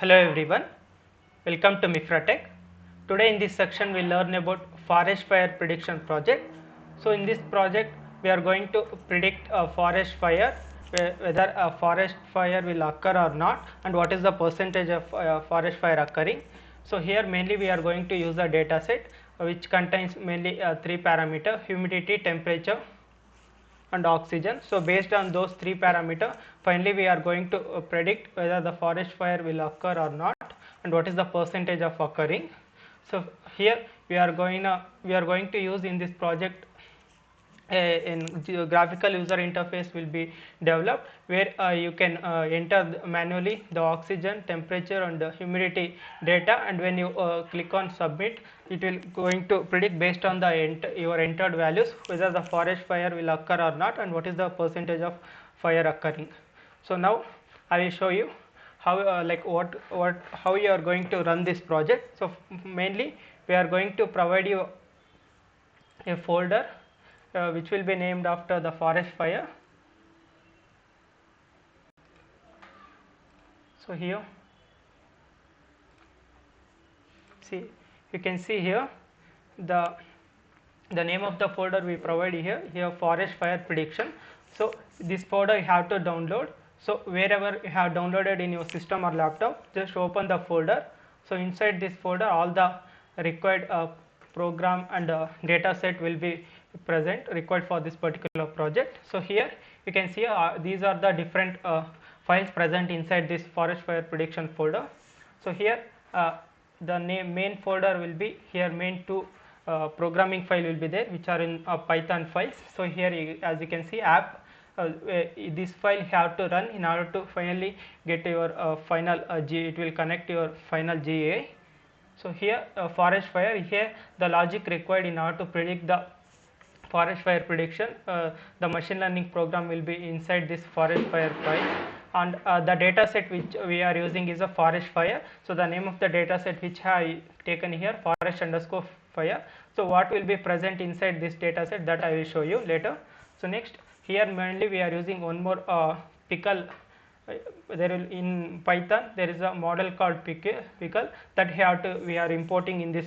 Hello everyone, welcome to Mifratech. Today in this section we will learn about forest fire prediction project. So in this project we are going to predict a forest fire, whether a forest fire will occur or not, and what is the percentage of forest fire occurring. So here mainly we are going to use a data set which contains mainly three parameters: humidity, temperature and oxygen. So based on those three parameters, finally we are going to predict whether the forest fire will occur or not, and what is the percentage of occurring. So here we are going to use in this project a graphical user interface will be developed, where you can enter manually the oxygen, temperature and the humidity data, and when you click on submit, it will going to predict based on the your entered values whether the forest fire will occur or not, and what is the percentage of fire occurring. So now I will show you how how you are going to run this project. So mainly we are going to provide you a folder which will be named after the forest fire. So here you can see here the name of the folder we provide here forest fire prediction. So this folder you have to download. So wherever you have downloaded in your system or laptop, just open the folder. So inside this folder all the required program and data set will be present required for this particular project. So here you can see these are the different files present inside this forest fire prediction folder. So here the main folder will be here, main2 programming file will be there, which are in Python files. So here as you can see app, this file have to run in order to finally get your final it will connect your final GA. So here forest fire, here the logic required in order to predict the forest fire prediction, the machine learning program will be inside this forest fire file, and the data set which we are using is a forest fire. So the name of the data set which I taken here, forest underscore fire. So what will be present inside this data set, that I will show you later. So next here mainly we are using one more pickle. There will in Python there is a model called pickle that we are importing in this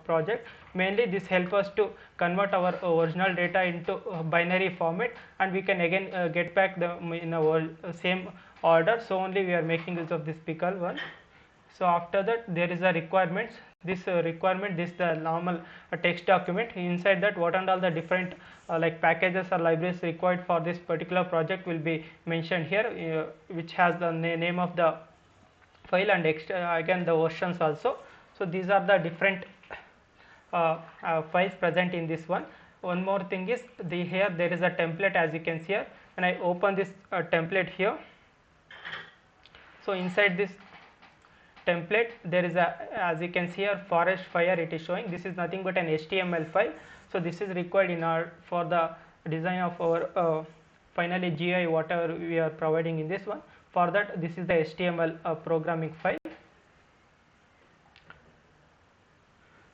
project. Mainly this helps us to convert our original data into binary format, and we can again get back the in our same order. So only we are making use of this pickle one. So after that there is a requirements. This requirement, this the normal text document. Inside that what and all the different like packages or libraries required for this particular project will be mentioned here, which has the name of the file and again the versions also. So these are the different files present in this one. One more thing is here there is a template, as you can see here. When I open this template here, so inside this template there is a, as you can see here, forest fire it is showing. This is nothing but an HTML file. So this is required in our for the design of our finally GI whatever we are providing in this one. For that this is the HTML programming file.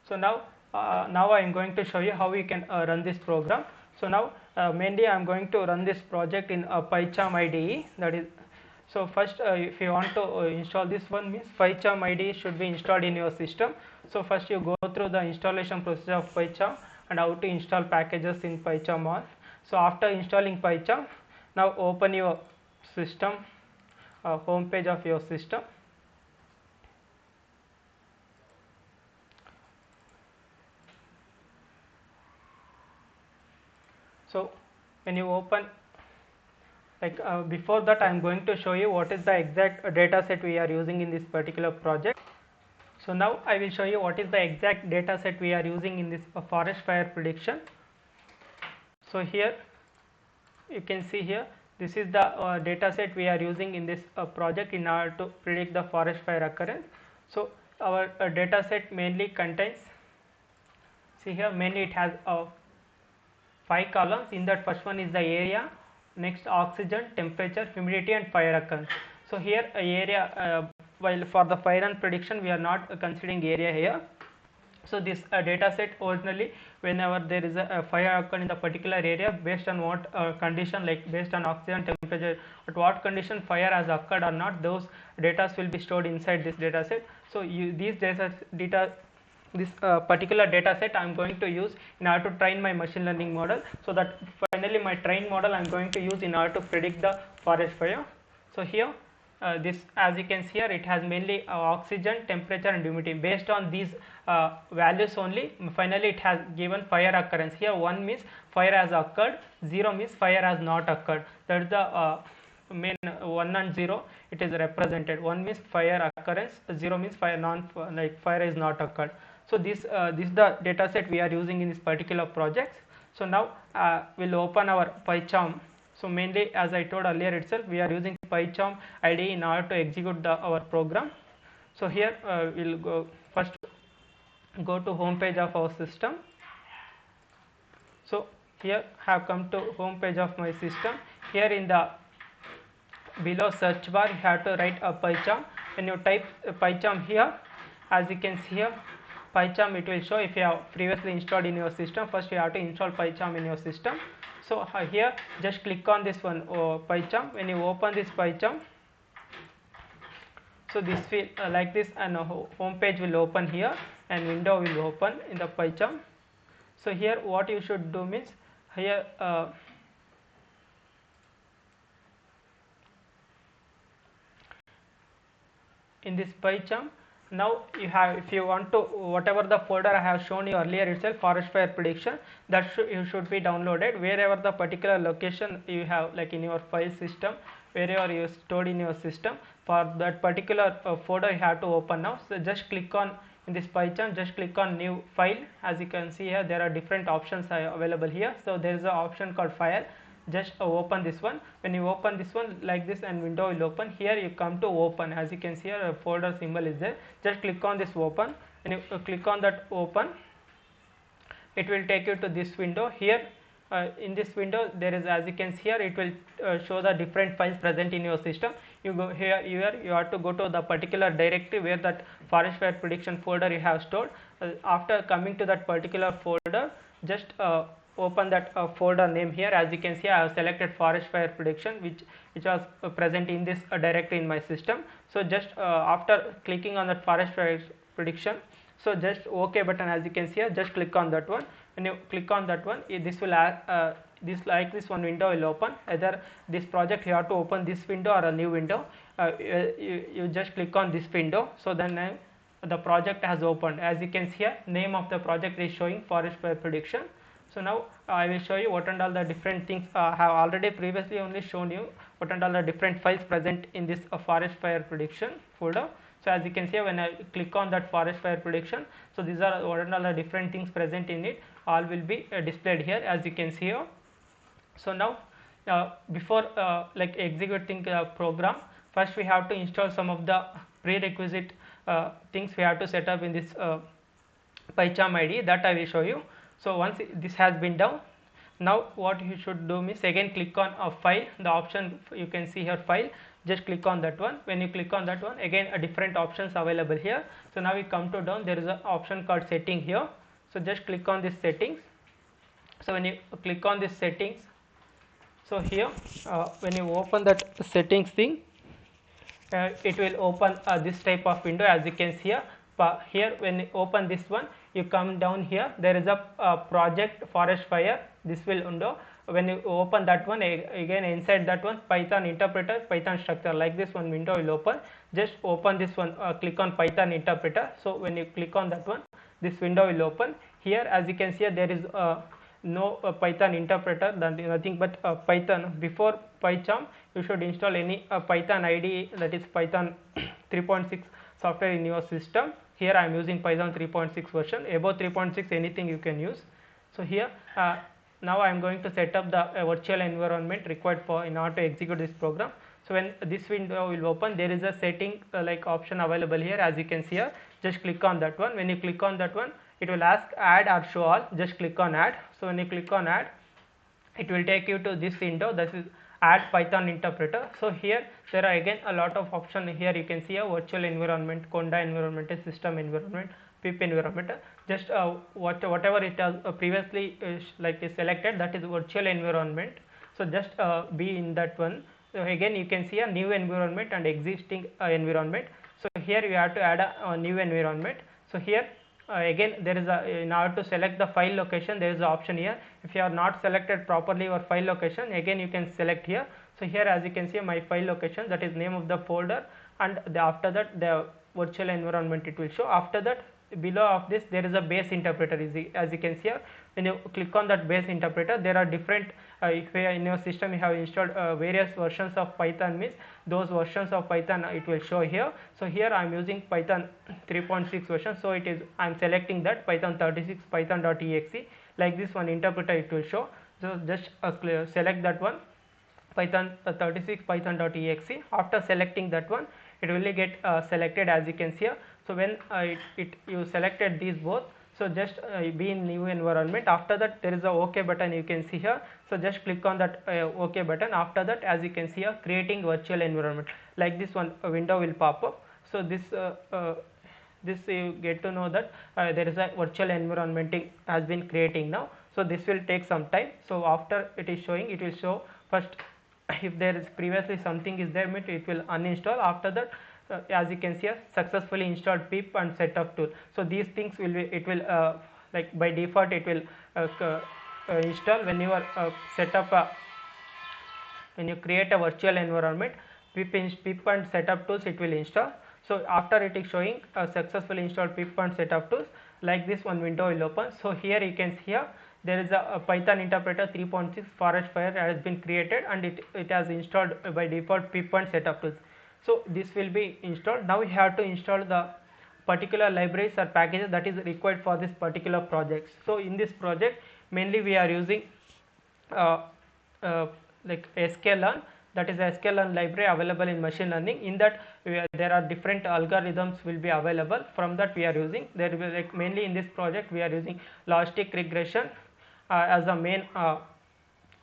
So now I am going to show you how we can run this program. So now mainly I am going to run this project in PyCharm IDE. That is, so first if you want to install this one, means PyCharm IDE should be installed in your system. So first you go through the installation process of PyCharm and how to install packages in PyCharm all. So after installing PyCharm, now open your system, home page of your system. So when you open, like before that I am going to show you what is the exact data set we are using in this particular project. So now I will show you what is the exact data set we are using in this forest fire prediction. So here you can see here, this is the data set we are using in this project in order to predict the forest fire occurrence. So our data set mainly contains, see here, mainly it has 5 columns. In that first one is the area, next oxygen, temperature, humidity and fire occurrence. So here area, while for the fire and prediction we are not considering area here. So this data set originally, whenever there is a fire occurred in the particular area, based on what condition, like based on oxygen temperature, at what condition fire has occurred or not, those data will be stored inside this data set. So these data this particular data set I am going to use in order to train my machine learning model, so that finally my trained model I am going to use in order to predict the forest fire. So here this, as you can see here, it has mainly oxygen, temperature and humidity. Based on these values only, finally it has given fire occurrence. Here 1 means fire has occurred, 0 means fire has not occurred. That is the main 1 and 0 it is represented. 1 means fire occurrence, 0 means fire is not occurred. So this is the data set we are using in this particular project. So now we'll open our PyCharm. So mainly, as I told earlier itself, we are using PyCharm IDE in order to execute our program. So here we'll go to home page of our system. So here have come to home page of my system. Here in the below search bar, you have to write a PyCharm. When you type PyCharm here, as you can see here, PyCharm it will show if you have previously installed in your system. First you have to install PyCharm in your system. So here just click on this one PyCharm. When you open this PyCharm, so this will like this, and home page will open here and window will open in the PyCharm. So here what you should do means, here in this PyCharm, now you have, if you want to, whatever the folder I have shown you earlier itself, forest fire prediction, that you should be downloaded wherever the particular location you have, like in your file system, wherever you stored in your system. For that particular folder you have to open now. So just click on, in this PyCharm, just click on new file. As you can see here, there are different options available here. So there is an option called file. Just open this one. When you open this one like this, and window will open. Here you come to open. As you can see here, a folder symbol is there. Just click on this open. When you click on that open, it will take you to this window. Here in this window there is, as you can see here, it will show the different files present in your system. You go here, you have to go to the particular directory where that forest fire prediction folder you have stored. After coming to that particular folder, just open that folder name here. As you can see, I have selected forest fire prediction, which was present in this directory in my system. So just after clicking on that forest fire prediction, so just OK button, as you can see here, just click on that one. When you click on that one, this will this one window will open. Either this project you have to open this window or a new window. You just click on this window. So then the project has opened. As you can see here, name of the project is showing forest fire prediction. So now I will show you what and all the different things. I have already previously only shown you what and all the different files present in this forest fire prediction folder. So as you can see, when I click on that forest fire prediction, so these are what and all the different things present in it. All will be displayed here, as you can see here. So now before like executing the program, first we have to install some of the prerequisite things we have to set up in this PyCharm IDE. That I will show you. So once this has been done, now what you should do is again click on a file. The option you can see here, file. Just click on that one. When you click on that one, again a different options available here. So now we come to down, there is an option called setting here. So just click on this settings. So when you click on this settings, so here when you open that settings thing, it will open this type of window, as you can see here. Here when you open this one, you come down here, there is a project forest fire, this will window. When you open that one, again inside that one, Python interpreter, Python structure, like this one window will open. Just open this one, click on Python interpreter. So when you click on that one, this window will open. Here as you can see, there is no Python interpreter, nothing but Python. Before PyCharm, you should install any Python IDE, that is Python 3.6 software in your system. Here I am using Python 3.6 version. Above 3.6 anything you can use. So here now I am going to set up the virtual environment required for in order to execute this program. So when this window will open, there is a setting like option available here, as you can see here. Just click on that one. When you click on that one, it will ask add or show all. Just click on add. So when you click on add, it will take you to this window. This is add Python interpreter. So here there are again a lot of options. Here you can see a virtual environment, Conda environment, system environment, pip environment. Just whatever it has previously like is selected, that is virtual environment. So just be in that one. So again you can see a new environment and existing environment. So here you have to add a new environment. So here again there is a, in order to select the file location, there is an option here. If you are not selected properly your file location, again you can select here. So here as you can see my file location, that is name of the folder, and after that the virtual environment it will show. After that below of this there is a base interpreter. As you can see here, when you click on that base interpreter, there are different if in your system you have installed various versions of Python, means those versions of Python it will show here. So here I am using Python 3.6 version, so it is I am selecting that Python 36 python.exe. Like this one interpreter it will show. So just select that one, Python 36 python.exe. After selecting that one, it will get selected as you can see here. So when you selected these both, so just be in new environment. After that there is a OK button you can see here. So just click on that OK button. After that, as you can see here, creating virtual environment, like this one a window will pop up. So this this you get to know that there is a virtual environment has been creating now. So this will take some time. So after it is showing, it will show first if there is previously something is there, means it will uninstall. After that as you can see here, successfully installed pip and setup tool. So these things will be, it will like by default it will install when you are set up when you create a virtual environment. Pip and setup tools it will install. So after it is showing successfully installed pip and setup tools, like this one window will open. So here you can see here there is a Python interpreter 3.6 forest fire has been created, and it has installed by default pip and setup tools. So this will be installed. Now we have to install the particular libraries or packages that is required for this particular project. So in this project mainly we are using like sklearn, that is a sklearn library available in machine learning. In that there are different algorithms will be available. From that we are using, there will be like mainly in this project we are using logistic regression as a main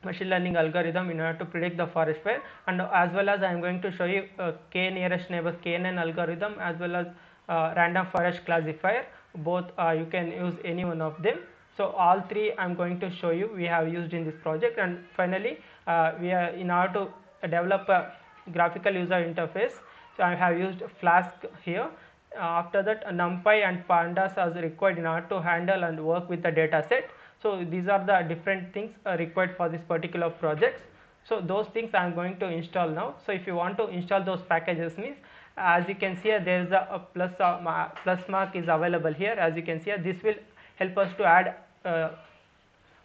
machine learning algorithm in order to predict the forest fire, and as well as I am going to show you k nearest neighbors KNN algorithm, as well as random forest classifier. Both you can use any one of them. So all three I am going to show you we have used in this project. And finally we are in order to develop a graphical user interface, so I have used Flask here. After that NumPy and pandas as required in order to handle and work with the data set. So these are the different things required for this particular projects. So those things I am going to install now. So if you want to install those packages, means as you can see there is a plus mark is available here. As you can see this will help us to add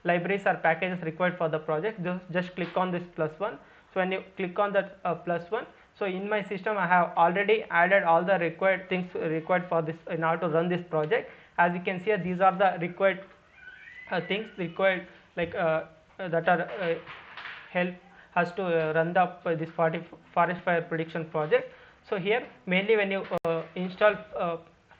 libraries or packages required for the project. Just click on this plus one. So when you click on that plus one, so in my system I have already added all the required things required for this in order to run this project. As you can see these are the required things required, like that are help us to run the this forest fire prediction project. So here mainly when you install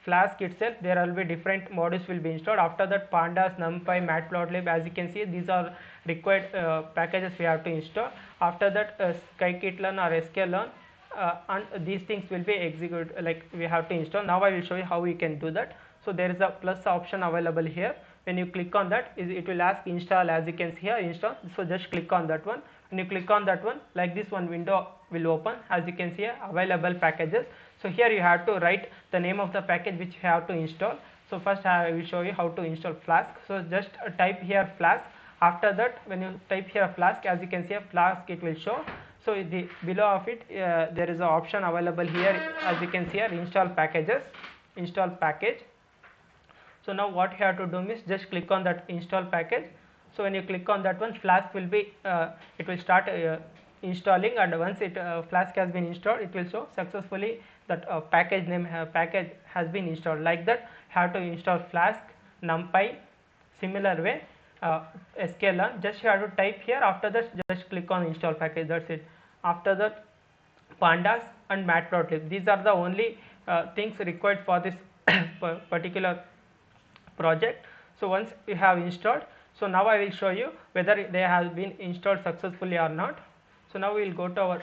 Flask itself, there will be different modules will be installed. After that pandas, NumPy, matplotlib, as you can see these are required packages we have to install. After that scikit-learn or sklearn, and these things will be executed, like we have to install. Now I will show you how we can do that. So there is a plus option available here. When you click on that, it will ask install. As you can see here, install. So just click on that one. When you click on that one, like this one window will open. As you can see here, available packages. So here you have to write the name of the package which you have to install. So first I will show you how to install Flask. So just type here Flask. After that when you type here Flask, as you can see here, Flask it will show. So the below of it there is an option available here. As you can see here, install packages, install package. So now what you have to do is just click on that install package. So when you click on that one, Flask will be it will start installing, and once it Flask has been installed, it will show successfully that package name package has been installed. Like that have to install Flask, NumPy, similar way sklearn. Just you have to type here. After that just click on install package, that's it. After that pandas and matplotlib, these are the only things required for this particular project. So once you have installed, so now I will show you whether they have been installed successfully or not. So now we will go to our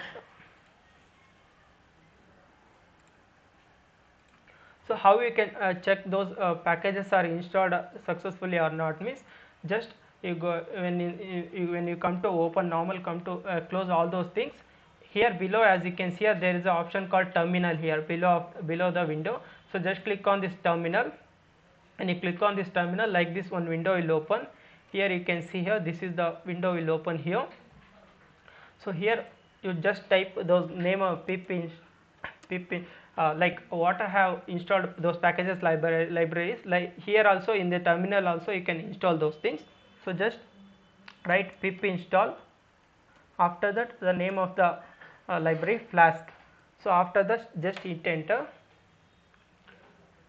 So how you can check those packages are installed successfully or not means, just you go when you come to open normal, come to close all those things. Here below, as you can see here, there is an option called terminal here below the window. So just click on this terminal, and you click on this terminal, like this one window will open. Here you can see here, this is the window will open here. So here you just type those name of pip like what I have installed those packages libraries, like here also in the terminal also you can install those things. So just write pip install, after that the name of the library flask. So after that just hit enter.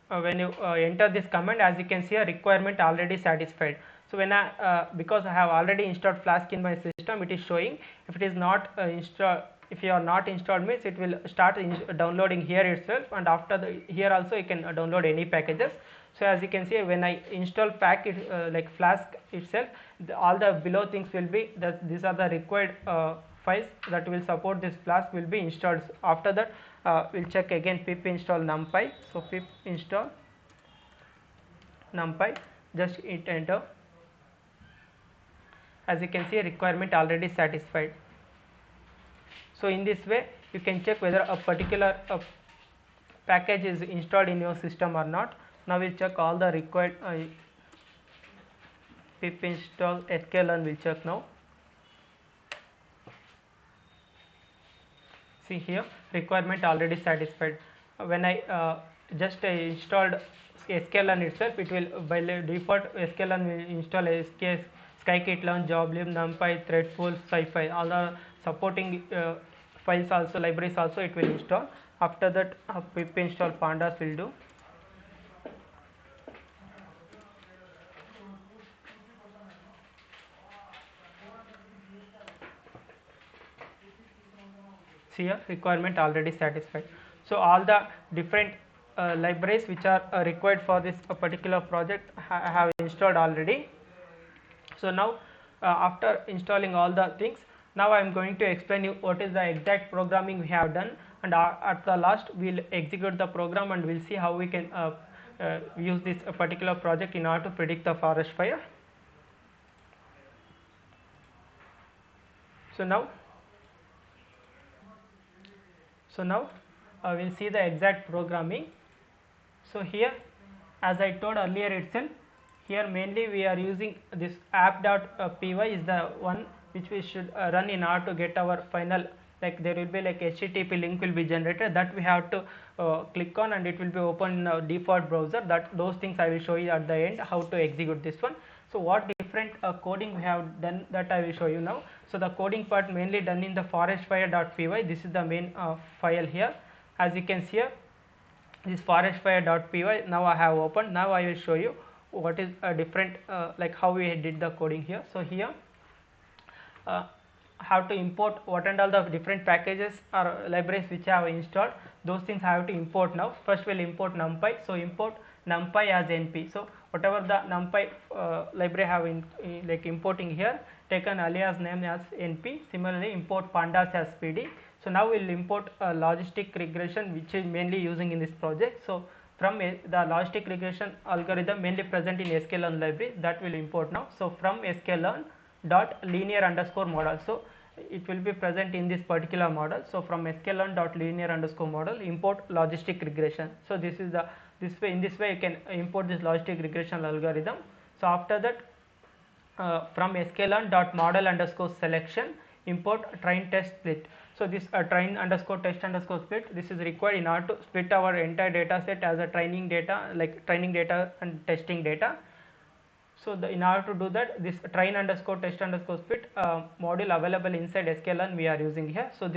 When you enter this command, as you can see a requirement already satisfied. So when I because I have already installed flask in my system, it is showing. If it is not installed, if you are not installed means it will start downloading here itself, and after the here also you can download any packages. So as you can see, when I install pack it like flask itself, all the below things will be that these are the required files that will support this flask will be installed. After that we'll check again pip install numpy. So pip install numpy, just hit enter. As you can see, requirement already satisfied. So in this way you can check whether a particular package is installed in your system or not. Now we'll check all the required pip install sklearn will check now. See here, requirement already satisfied. When I just installed sklearn itself, it will by default sklearn will install scikit-learn, joblib, numpy, threadful, sci-fi, all the supporting files also, libraries also it will install. After that pip install pandas will do. See here, requirement already satisfied. So all the different libraries which are required for this particular project I have installed already. So now after installing all the things, now I am going to explain you what is the exact programming we have done, and at the last we will execute the program and we will see how we can use this particular project in order to predict the forest fire. So now we will see the exact programming. So here, as I told earlier itself, here mainly we are using this app.py is the one which we should run in order to get our final, like there will be like HTTP link will be generated, that we have to click on and it will be open in default browser. That those things I will show you at the end how to execute this one. So what different coding we have done, that I will show you now. So the coding part mainly done in the forestfire.py. This is the main file here. As you can see here, this forestfire.py now I have opened. Now I will show you what is a different like how we did the coding here. So here how to import what and all the different packages or libraries which I have installed, those things I have to import now. First we'll import numpy. So import numpy as np. So whatever the numpy library have like importing here, take an alias name as np. Similarly import pandas as pd. So now we'll import logistic regression, which is mainly using in this project. So from the logistic regression algorithm mainly present in sklearn library, that will import now. So from sklearn dot linear underscore model, so it will be present in this particular model. So from sklearn dot linear underscore model import logistic regression. So this is the in this way you can import this logistic regression algorithm. So after that from sklearn dot model underscore selection import train test split. So this train underscore test underscore split, this is required in order to split our entire data set as a training data, like training data and testing data. So in order to do that, this train underscore test underscore split module available inside sklearn we are using here. So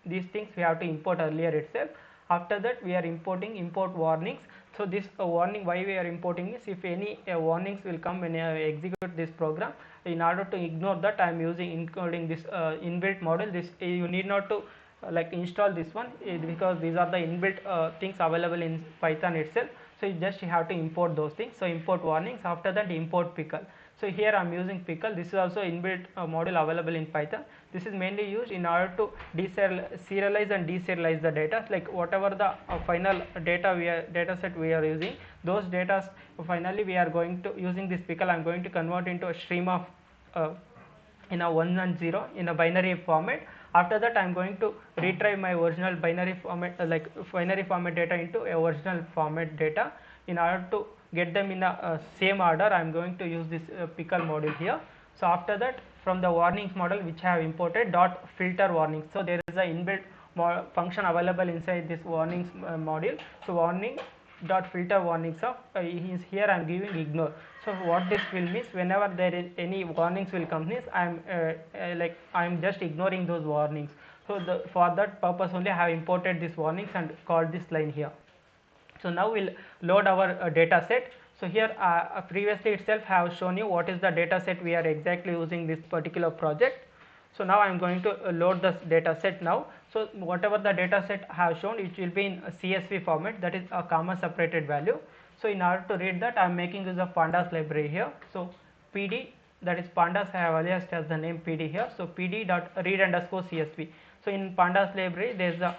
these things we have to import earlier itself. After that we are importing import warnings. So this warning, why we are importing is if any warnings will come when I execute this program, in order to ignore that I am including this inbuilt model. This you need not to like install this one because these are the inbuilt things available in Python itself. So you just have to import those things. So import warnings, after that import pickle. So here I am using pickle. This is also inbuilt module available in Python. This is mainly used in order to serialize and deserialize the data, like whatever the final data set we are using, those data finally we are going to using this pickle. I am going to convert into a stream of in a 1 and 0 in a binary format. After that I am going to retry my original binary format binary format data into a original format data. In order to get them in a same order, I am going to use this pickle module here. So after that, from the warnings model which I have imported, dot filter warnings. So there is a inbuilt function available inside this warnings module. So warning dot filter warnings of here I am giving ignore. So what this will means, whenever there is any warnings will come, means I am just ignoring those warnings. So for that purpose only I have imported this warnings and called this line here. So now we'll load our data set. So here previously itself I have shown you what is the data set we are exactly using this particular project. So now I am going to load this data set now. So whatever the data set I have shown, it will be in a CSV format, that is a comma separated value. So in order to read that, I am making use of pandas library here. So pd, that is pandas, I have aliased as the name pd here. So pd dot read underscore CSV. So in pandas library there is a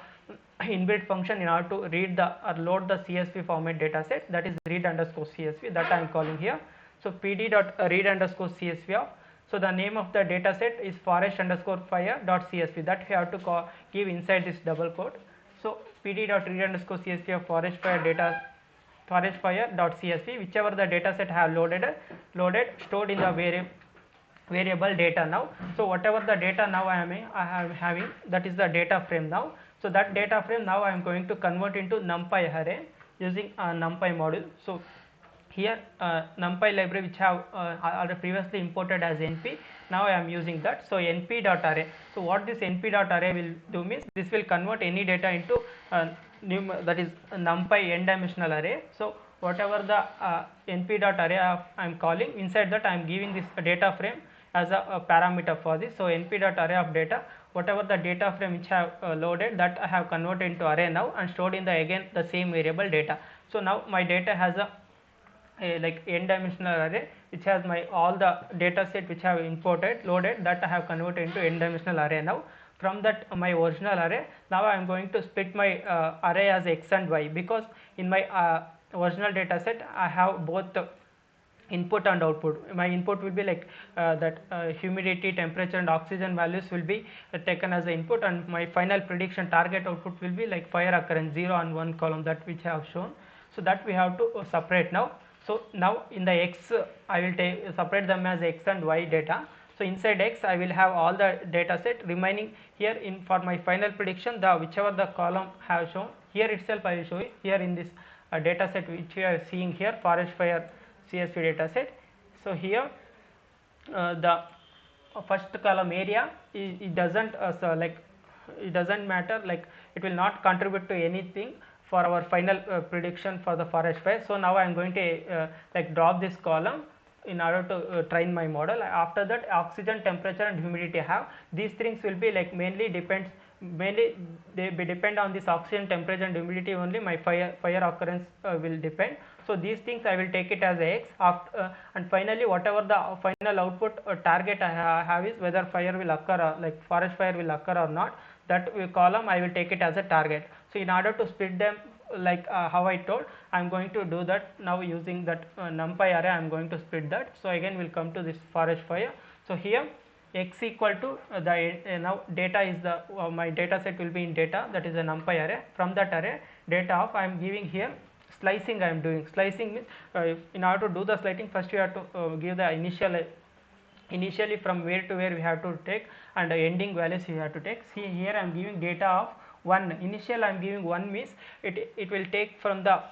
inbuilt function in order to read the or load the CSV format data set, that is read underscore CSV, that I am calling here. So pd dot read underscore CSV of, so the name of the data set is forest underscore fire dot CSV, that we have to give inside this double quote. So pd dot read underscore CSV of forest fire dot CSV, whichever the data set I have loaded stored in the variable data now. So whatever the data now I am having, that is the data frame now. So that data frame now I am going to convert into NumPy array using a NumPy module. So here NumPy library which I have already previously imported as NP, now I am using that. So np dot array. So what this np dot array will do means, this will convert any data into that is NumPy n dimensional array. So whatever the np dot array I am calling, inside that I am giving this data frame as a parameter for this. So np dot array of data, whatever the data frame which I have loaded, that I have converted into array now and stored in the again the same variable data. So now my data has a like n dimensional array which has my all the data set which I have imported loaded, that I have converted into n dimensional array now. From that my original array, now I am going to split my array as x and y, because in my original data set I have both input and output. My input will be like humidity, temperature and oxygen values will be taken as the input, and my final prediction target output will be like fire occurrence 0 and 1 column, that which I have shown. So that we have to separate now. So now in the x I will separate them as x and y data. So inside x I will have all the data set remaining here. In for my final prediction, the whichever the column have shown here itself I will show it here in this data set which we are seeing here, forest fire CSV data set. So here the first column area, it doesn't it doesn't matter, like it will not contribute to anything for our final prediction for the forest fire. So now I am going to drop this column in order to train my model. After that, oxygen, temperature and humidity have, these things will be like mainly they depend on this oxygen, temperature and humidity only my fire occurrence will depend. So these things I will take it as x after, and finally whatever the final output target I have is whether fire will occur like forest fire will occur or not, that column I will take it as a target. So in order to split them like how I told, I am going to do that now using that NumPy array. I am going to split that. So again we will come to this forest fire. So here x equal to the now data is the my data set will be in data, that is a NumPy array. From that array data of I am giving here slicing. I am doing slicing means in order to do the slicing, first you have to give the initially from where to where we have to take, and the ending values we have to take. See here I am giving data of 1. Initial I am giving 1 means it will take from the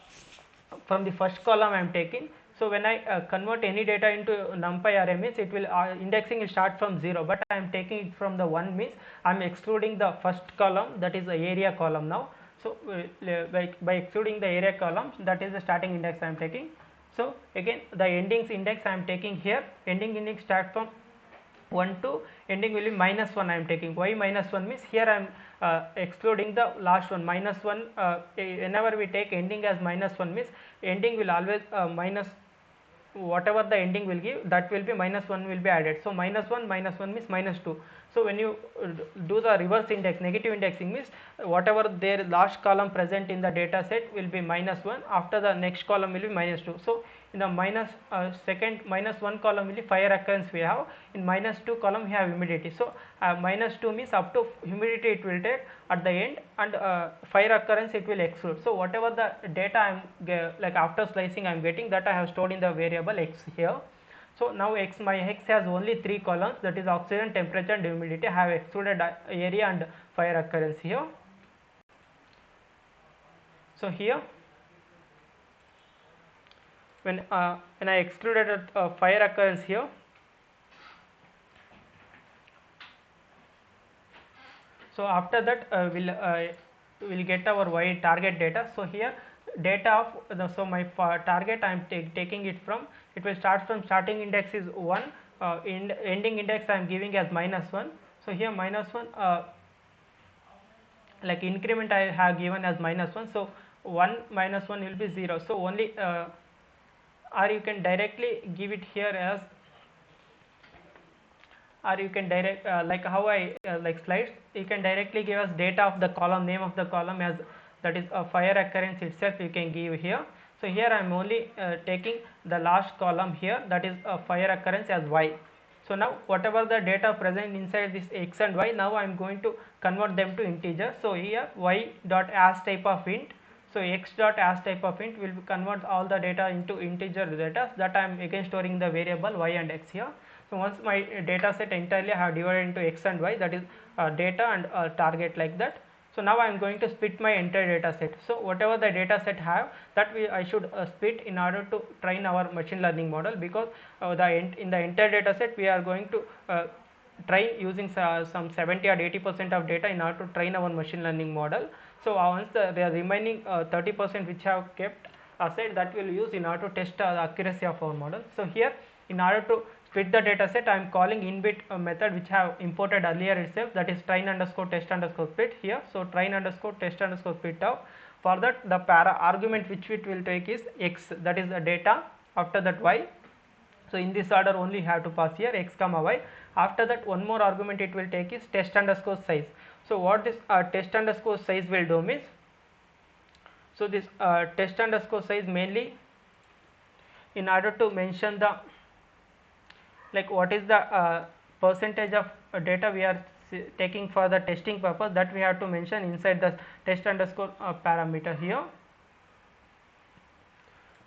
first column I am taking. So when I convert any data into NumPy array means it will indexing will start from 0, but I am taking it from the 1 means I am excluding the first column, that is the area column now. So by excluding the area columns, that is the starting index I am taking. So again the endings index I am taking here, ending index start from 1 to ending will be -1 I am taking. Why -1 means here I am excluding the last one. -1 whenever we take ending as -1 means ending will always whatever the ending will give, that will be -1 will be added. So -1 means -2. So when you do the reverse index, negative indexing means whatever their last column present in the data set will be -1, after the next column will be -2. So in the second -1 column will be fire occurrence we have, in -2 column we have humidity. So -2 means up to humidity it will take at the end, and fire occurrence it will exclude. So whatever the data I am like after slicing I am getting, that I have stored in the variable x here. So now my x has only 3 columns, that is oxygen, temperature and humidity. I have excluded area and fire occurrence here. So here when I excluded fire occurrence here, so after that we'll get our y target data. So here data of so my target I am taking it from, it will start from starting index is 1, ending index I am giving as -1. So here -1 like increment I have given as -1. So 1 -1 will be 0. So only or you can directly give it here as, or you can direct like how I like slides, you can directly give us data of the column, name of the column as, that is a fire occurrence itself you can give here. So here I am only taking the last column here, that is a fire occurrence as y. So now whatever the data present inside this x and y, now I am going to convert them to integer. So here y dot as type of int, so x dot as type of int will convert all the data into integer data, that I am again storing the variable y and x here. So once my data set entirely I have divided into x and y, that is data and target like that. So now I am going to split my entire data set. So whatever the data set have, that I should split in order to train our machine learning model, because in the entire data set we are going to train using some 70 or 80% of data in order to train our machine learning model. So once the remaining 30% which I have kept aside, that will use in order to test the accuracy of our model. So here in order to split the data set, I am calling inbit method which I have imported earlier itself, that is train underscore test underscore split here. So train underscore test underscore split out. For that the argument which it will take is x, that is the data, after that y. So in this order only you have to pass here x comma y. After that one more argument it will take is test underscore size. So what this test underscore size will do means, so this test underscore size mainly in order to mention the like what is the percentage of data we are taking for the testing purpose, that we have to mention inside the test underscore parameter here.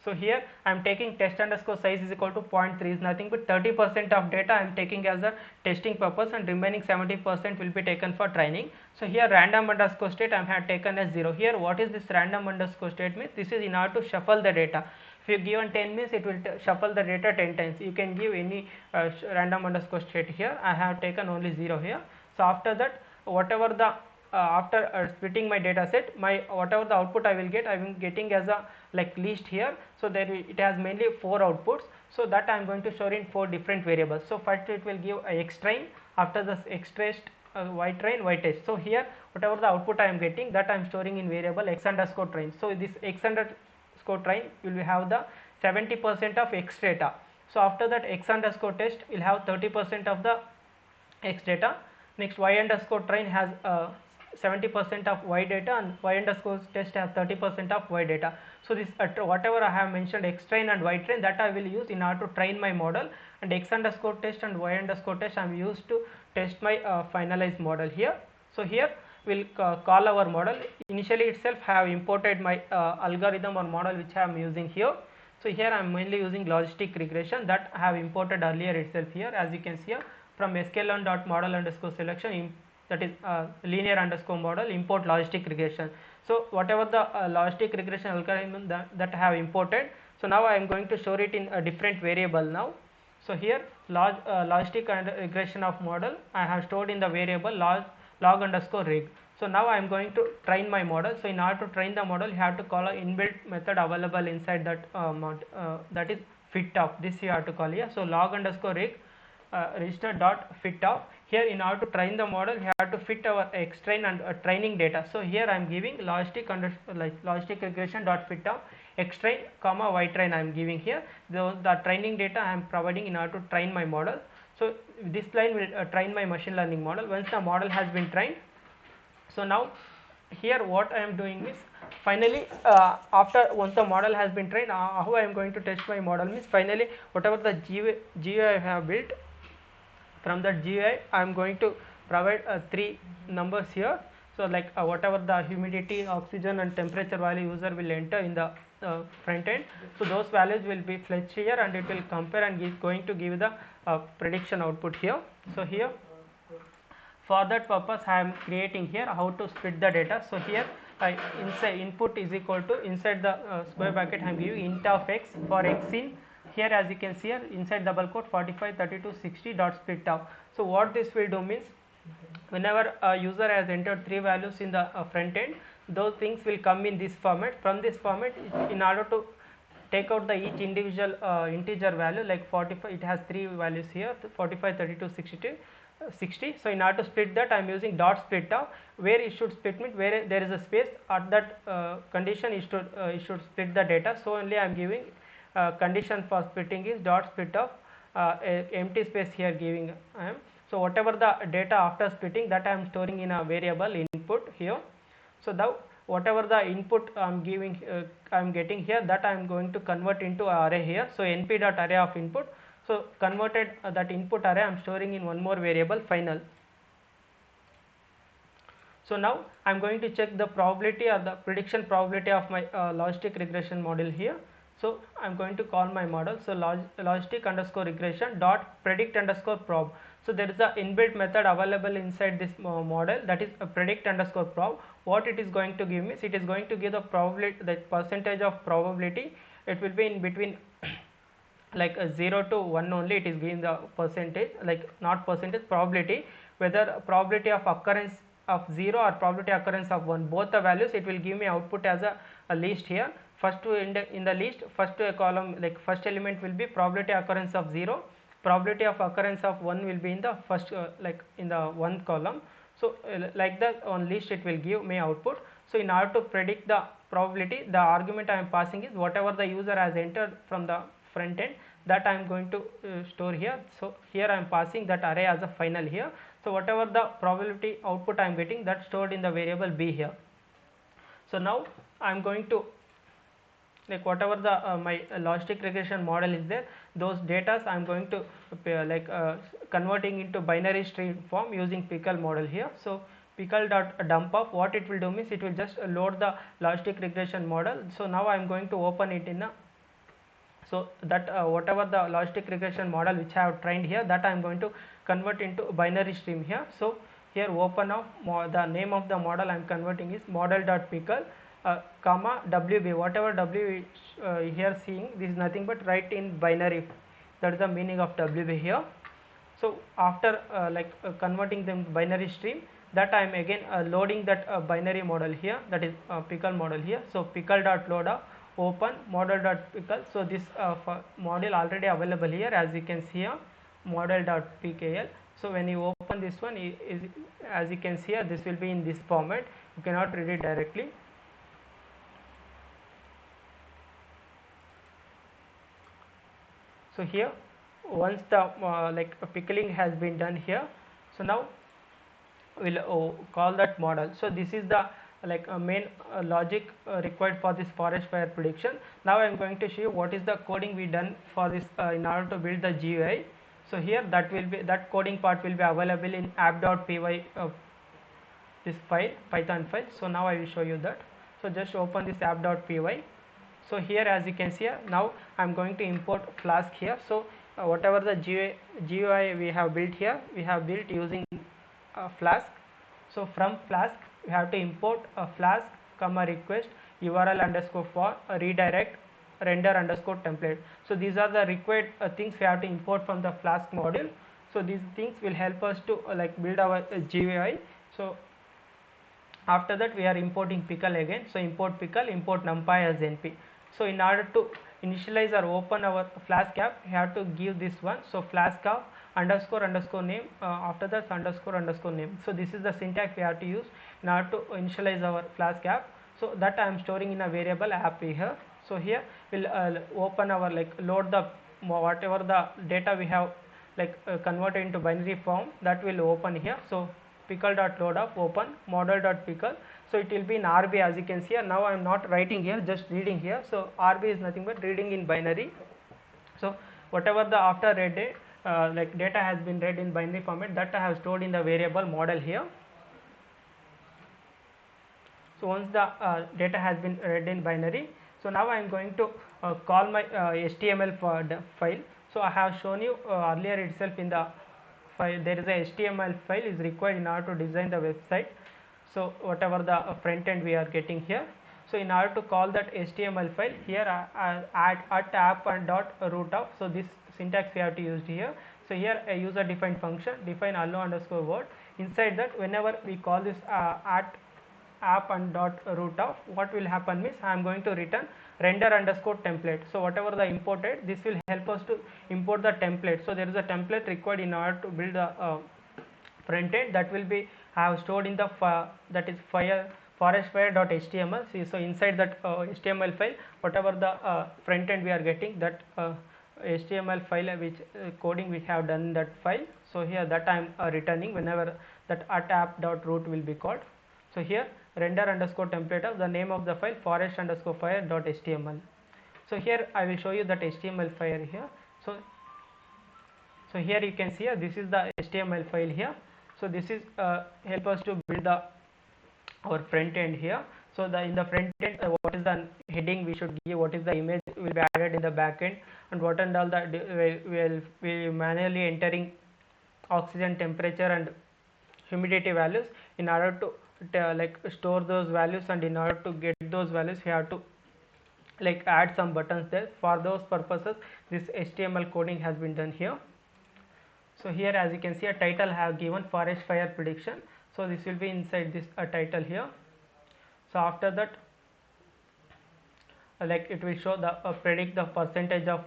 So here I am taking test underscore size is equal to 0.3, is nothing but 30% of data I am taking as a testing purpose, and remaining 70% will be taken for training. So here random underscore state I have taken as 0. Here what is this random underscore state means? This is in order to shuffle the data. If you given 10 means it will shuffle the data 10 times. You can give any random underscore state here. I have taken only 0 here. So after that whatever the after splitting my data set, my whatever the output I will get, I am getting as a like list here. So there it has mainly 4 outputs. So that I am going to store in 4 different variables. So first it will give a x train, after this x test y train, y test. So here whatever the output I am getting, that I am storing in variable x underscore train. So this x underscore train will have the 70% of x data. So after that x underscore test will have 30% of the x data. Next y underscore train has 70% of y data, and y underscore test has 30% of y data. So this whatever I have mentioned x train and y train, that I will use in order to train my model, and x underscore test and y underscore test I am used to test my finalized model here. So here we will call our model. Initially itself I have imported my algorithm or model which I am using here. So here I am mainly using logistic regression, that I have imported earlier itself here, as you can see here, from sklearn.model underscore selection, that is linear underscore model, import logistic regression. So whatever the logistic regression algorithm that I have imported, so now I am going to store it in a different variable now. So here logistic regression of model I have stored in the variable log underscore reg. So now I am going to train my model. So in order to train the model, you have to call an inbuilt method available inside that that is fit of. This you have to call here. So log underscore reg register dot fit of. here in order to train the model we have to fit our xtrain and training data. So here I am giving logistic regression dot fit of xtrain comma ytrain I am giving here. The training data I am providing in order to train my model. So this line will train my machine learning model. Once the model has been trained, so now here what I am doing is, finally after once the model has been trained, how I am going to test my model means, finally whatever the GUI I have built, from that GUI I am going to provide 3 numbers here. So like whatever the humidity, oxygen and temperature value user will enter in the front end, so those values will be fetched here and it will compare and is going to give the prediction output here. So here for that purpose I am creating here how to split the data. So here inside input is equal to, inside the square bracket I am giving int of x for x in, here as you can see here inside double quote 45 32 60 dot split out. So what this will do means, whenever a user has entered 3 values in the front end, those things will come in this format. From this format, in order to take out the each individual integer value, like 45, it has 3 values here, 45 32 60. So in order to split that I am using dot split out, where it should split means where there is a space, at that condition it should split the data. So only I am giving condition for splitting is dot split of empty space here giving I am. So whatever the data after splitting, that I am storing in a variable input here. So now whatever the input I am giving I am getting here, that I am going to convert into array here. So np dot array of input. So converted that input array I am storing in one more variable final. So now I am going to check the probability or the prediction probability of my logistic regression model here. So I am going to call my model. So logistic underscore regression dot predict underscore prob. So there is a inbuilt method available inside this model, that is a predict underscore prob. What it is going to give me, it is going to give the probability, the percentage of probability. It will be in between like 0 to 1 only, it is giving the percentage, like not percentage, probability, whether probability of occurrence of 0 or probability occurrence of 1, both the values it will give me output as a list here. First to in the list, first column, like first element will be probability occurrence of 0, probability of occurrence of 1 will be in the first like in the 1 column. So like that on list it will give me output. So in order to predict the probability, the argument I am passing is whatever the user has entered from the front end, that I am going to store here. So here I am passing that array as a final here. So whatever the probability output I am getting, that stored in the variable b here. So now I am going to, like whatever the my logistic regression model is there, those data I am going to converting into binary string form using pickle model here. So pickle dot dump of, what it will do means it will just load the logistic regression model. So now I am going to open it in a, so that whatever the logistic regression model which I have trained here, that I am going to convert into binary stream here. So here open of the name of the model I am converting is model dot pickle comma wb, whatever w here seeing, this is nothing but write in binary, that is the meaning of wb here. So after converting them binary stream, that I am again loading that binary model here, that is pickle model here. So pickle dot load of open model dot pickle. So this model already available here, as you can see here, model dot pkl. So when you open this one, as you can see here, this will be in this format, you cannot read it directly. So here once the pickling has been done here, so now we'll call that model. So this is the main logic required for this forest fire prediction. Now I am going to show you what is the coding we done for this in order to build the GUI. So here that will be, that coding part will be available in app.py this file, Python file. So now I will show you that. So just open this app.py. So here as you can see here, now I am going to import flask here. So whatever the GUI we have built here, we have built using flask. So from flask we have to import a flask comma request url underscore for redirect render underscore template. So these are the required things we have to import from the flask module. So these things will help us to build our GUI. So after that we are importing pickle again. So import pickle, import numpy as np. So in order to initialize or open our flask app, we have to give this one. So flask of underscore underscore name, after that underscore underscore name. So this is the syntax we have to use in order to initialize our Flask app. So that I am storing in a variable app here. So here we'll open our, like, load the whatever the data we have, like, converted into binary form, that will open here. So pickle.load of open model.pickle. So it will be in RB, as you can see here. Now I am not writing here, just reading here. So RB is nothing but reading in binary. So whatever the after read like data has been read in binary format, that I have stored in the variable model here. So once the data has been read in binary, so now I am going to call my HTML file. So I have shown you earlier itself in the file, there is a HTML file is required in order to design the website. So whatever the front end we are getting here. So in order to call that HTML file, here I add at app and dot root of. So this syntax we have to use here. So here a user defined function, define hello underscore word. Inside that, whenever we call this at app and dot root of, what will happen means I am going to return render underscore template. So whatever the imported, this will help us to import the template. So there is a template required in order to build the front end, that will be have stored in the that is forestfire.html. So inside that HTML file, whatever the front end we are getting, that HTML file which coding we have done in that file. So here that I am returning whenever that at app.root will be called. So here render underscore template of the name of the file forest underscore fire.html. So here I will show you that HTML file here. So here you can see this is the HTML file here. So this is help us to build the our front end here. So the in the front end, what is the heading we should give, what is the image will be added in the back end, and what and all that we manually entering oxygen temperature and humidity values in order to like store those values, and in order to get those values we have to like add some buttons there. For those purposes this HTML coding has been done here. So here as you can see a title I have given forest fire prediction. So this will be inside this title here. So after that like it will show the predict the percentage of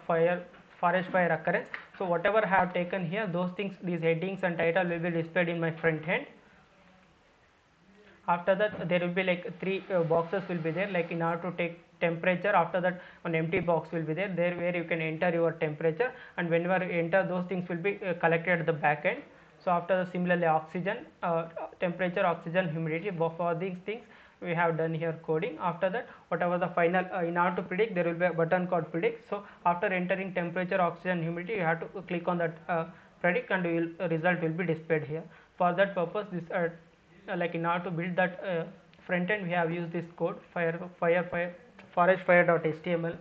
forest fire occurrence. So whatever I have taken here, those things, these headings and title will be displayed in my front end. After that there will be like three boxes will be there, like in order to take temperature. After that one empty box will be there where you can enter your temperature, and whenever you enter, those things will be collected at the back end. So after similarly oxygen temperature, oxygen, humidity, for these things we have done here coding. After that whatever the final in order to predict, there will be a button called predict. So after entering temperature, oxygen, humidity, you have to click on that predict, and result will be displayed here. For that purpose, this like in order to build that front end, we have used this code forestfire.html.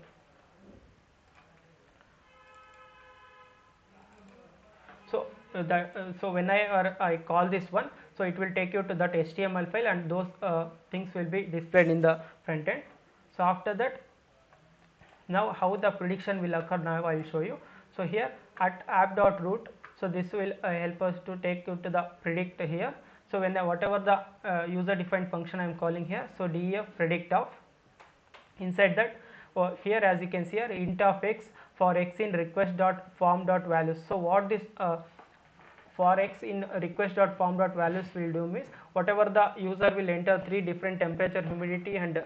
So so when I call this one, so it will take you to that HTML file, and those things will be displayed in the front end. So after that, now how the prediction will occur, now I will show you. So here at app.root, so this will help us to take you to the predict here. So when whatever the user defined function I am calling here, so def predict of, inside that here as you can see here int of x for x in request.form.values. So what this for x in request.form.values will do means, whatever the user will enter three different temperature, humidity, and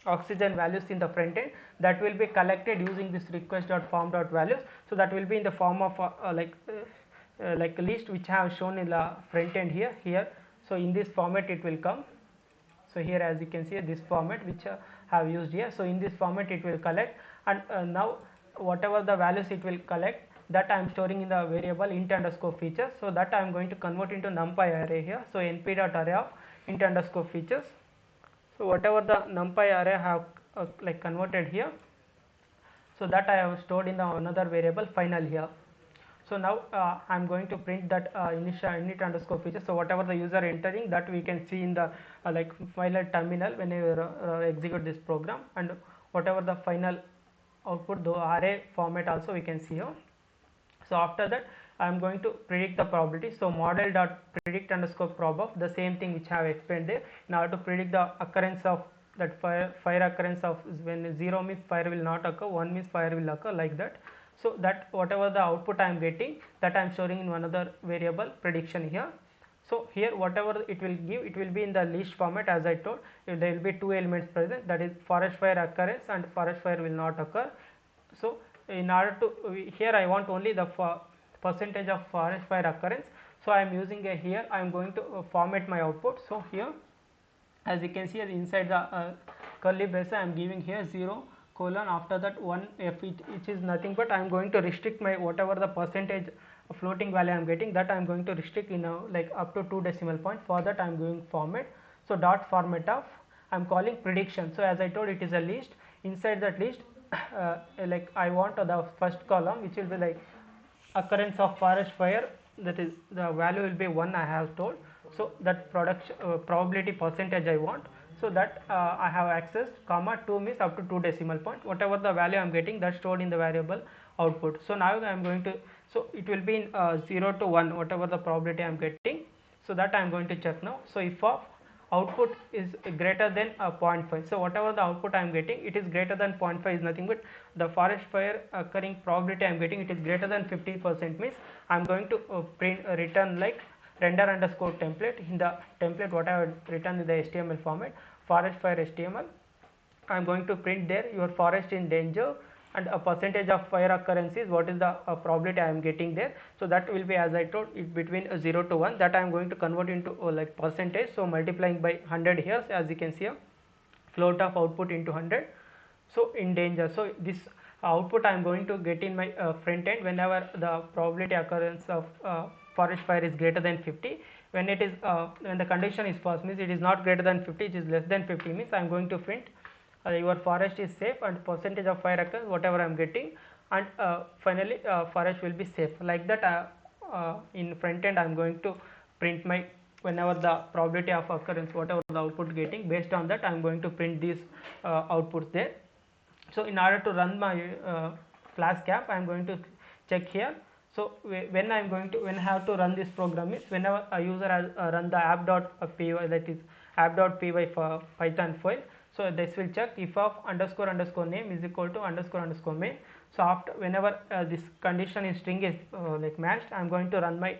oxygen values in the front end, that will be collected using this request.form.values. So that will be in the form of like a list which I have shown in the front end here. So in this format it will come. So here as you can see this format which I have used here. So in this format it will collect, and now whatever the values it will collect, that I am storing in the variable int underscore features. So that I am going to convert into numpy array here. So np.array of int underscore features. So whatever the numpy array I have like converted here, so that I have stored in the another variable final here. So now I am going to print that init underscore feature. So whatever the user entering, that we can see in the like final terminal when you execute this program, and whatever the final output, the array format also we can see here. So after that I am going to predict the probability. So model.predict underscore prob of, the same thing which I have explained there, in order to predict the occurrence of that fire occurrence of, when 0 means fire will not occur, 1 means fire will occur, like that. So that whatever the output I am getting, that I am storing in one other variable prediction here. So here whatever it will give, it will be in the list format. As I told, there will be two elements present, that is forest fire occurrence and forest fire will not occur. So in order to, here I want only the percentage of forest fire occurrence. So I am using a, here I am going to format my output. So here as you can see, inside the curly brace I am giving here 0 colon, after that 1 f, which is nothing but I am going to restrict my whatever the percentage floating value I am getting, that I am going to restrict in like up to 2 decimal point. For that I am going format. So dot format of, I am calling prediction. So as I told, it is a list. Inside that list like I want the first column, which will be like occurrence of forest fire, that is the value will be 1 I have told. So that production probability percentage I want. So that I have accessed, comma 2 means up to 2 decimal point, whatever the value I am getting, that stored in the variable output. So now I am going to, so it will be in 0 to 1 whatever the probability I am getting. So that I am going to check now. So if of output is greater than 0.5, so whatever the output I am getting, it is greater than 0.5 is nothing but the forest fire occurring probability I am getting, it is greater than 50%, means I am going to print return like render underscore template. In the template what I have written in the HTML format, forest fire HTML, I am going to print there your forest in danger and a percentage of fire occurrences, what is the probability I am getting there. So that will be, as I told, it between 0 to 1, that I am going to convert into like percentage. So multiplying by 100 here, as you can see here, float of output into 100. So in danger, so this output I am going to get in my front end whenever the probability occurrence of forest fire is greater than 50. When it is when the condition is false, means it is not greater than 50, it is less than 50, means I am going to print your forest is safe and percentage of fire occurrence whatever I am getting, and finally forest will be safe. Like that in front end I am going to print my, whenever the probability of occurrence whatever the output getting, based on that I am going to print these outputs there. So in order to run my flask app, I am going to check here. So when I am going to, when I have to run this program is whenever a user has run the app.py, that is app.py for Python file. So this will check if of underscore underscore name is equal to underscore underscore main. So after, whenever this condition in string is like matched, I am going to run my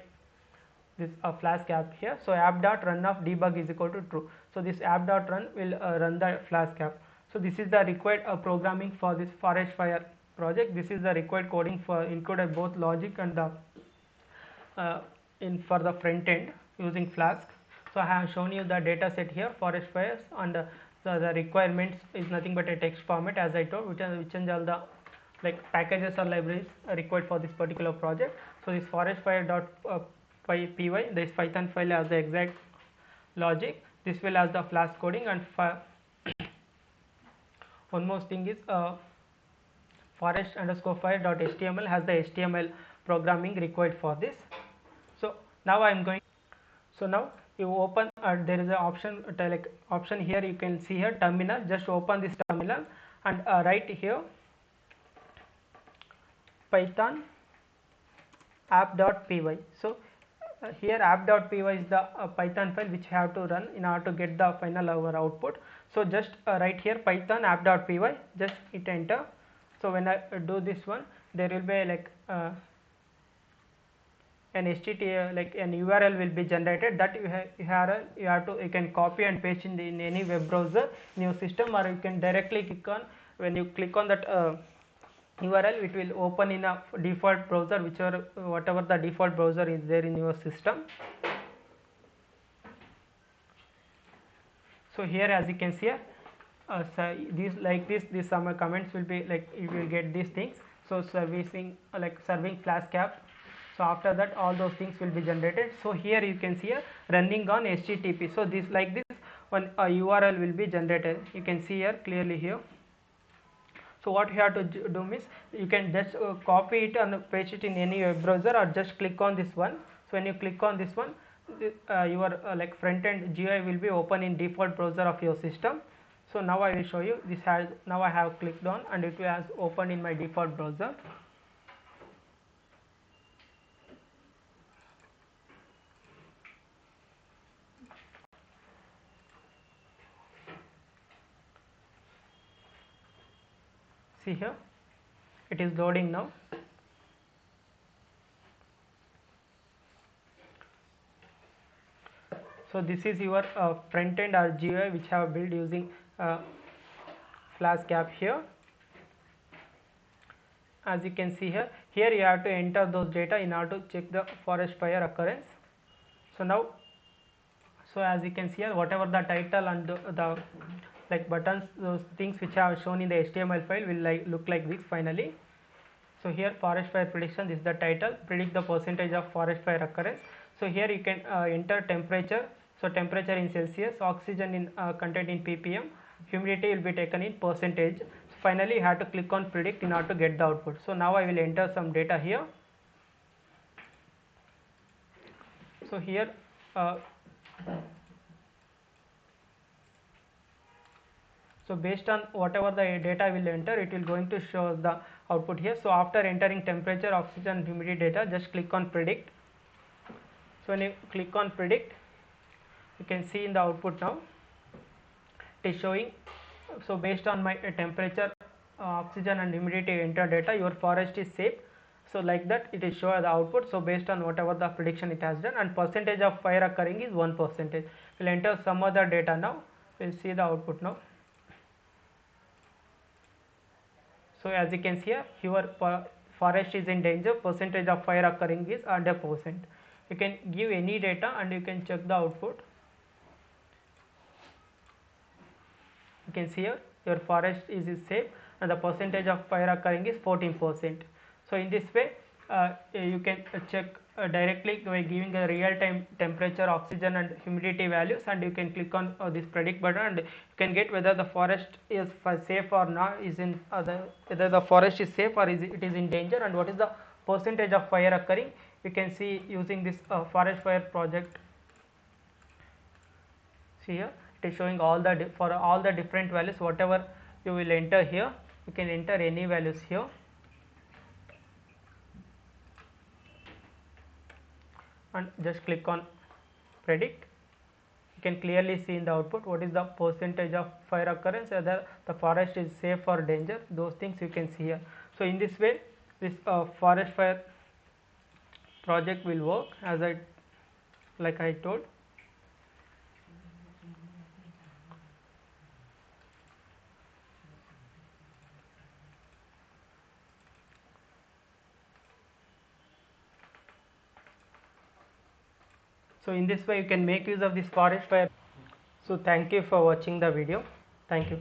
this flask app here. So app.run of debug is equal to true. So this app.run will run the flask app. So this is the required programming for this forest fire project. This is the required coding for included both logic and the in for the front end using flask. So I have shown you the data set here, forest fires, and the requirements is nothing but a text format, as I told, which are all the like packages or libraries required for this particular project. So this forest fire dot py, this Python file has the exact logic. This will have the flask coding, and one more thing is forest underscore fire dot html has the HTML programming required for this. So now I am going. So now you open there is an option like option here, you can see here terminal. Just open this terminal and write here Python app.py. So here app.py is the Python file which have to run in order to get the final our output. So just write here Python app.py, just hit enter. So when I do this one, there will be like an HTTP, like an URL will be generated, that you can copy and paste in any web browser in your system, or you can directly click on, when you click on that URL, it will open in a default browser, whatever the default browser is there in your system. So here, as you can see, so these like this some comments will be like you will get these things. So serving flask app. So after that all those things will be generated. So here you can see running on HTTP. So this like this one URL will be generated. You can see here clearly here. So what you have to do is you can just copy it and paste it in any web browser, or just click on this one. So when you click on this one, your like front end GUI will be open in default browser of your system. So now I will show you this has, now I have clicked on and it has opened in my default browser. See here, it is loading now. So this is your front end or GUI which I have built using flask app here. As you can see here you have to enter those data in order to check the forest fire occurrence. So now, so as you can see here, whatever the title and the like buttons, those things which I have shown in the HTML file will look like this finally. So here forest fire prediction, this is the title, predict the percentage of forest fire occurrence. So here you can enter temperature, so temperature in Celsius, oxygen in content in ppm, humidity will be taken in percentage. So finally you have to click on predict in order to get the output. So now I will enter some data here. So here so based on whatever the data I will enter, it will going to show the output here. So after entering temperature, oxygen and humidity data, just click on predict. So when you click on predict, you can see in the output now it is showing. So based on my temperature, oxygen and humidity enter data, your forest is safe. So like that it is show the output. So based on whatever the prediction it has done, and percentage of fire occurring is 1%. We'll enter some other data now. We'll see the output now. So as you can see here, your forest is in danger, percentage of fire occurring is 100%. You can give any data and you can check the output. You can see here your forest is safe and the percentage of fire occurring is 14%. So in this way you can check directly by giving a real-time temperature, oxygen and humidity values, and you can click on this predict button and you can get whether the forest is safe or not, is in whether the forest is safe or it is in danger, and what is the percentage of fire occurring. You can see using this forest fire project. See here it is showing all the for all the different values, whatever you will enter here, you can enter any values here. And just click on predict. You can clearly see in the output what is the percentage of fire occurrence, whether the forest is safe or danger, those things you can see here. So in this way this forest fire project will work, as I told. So in this way you can make use of this forest fire. So thank you for watching the video. Thank you.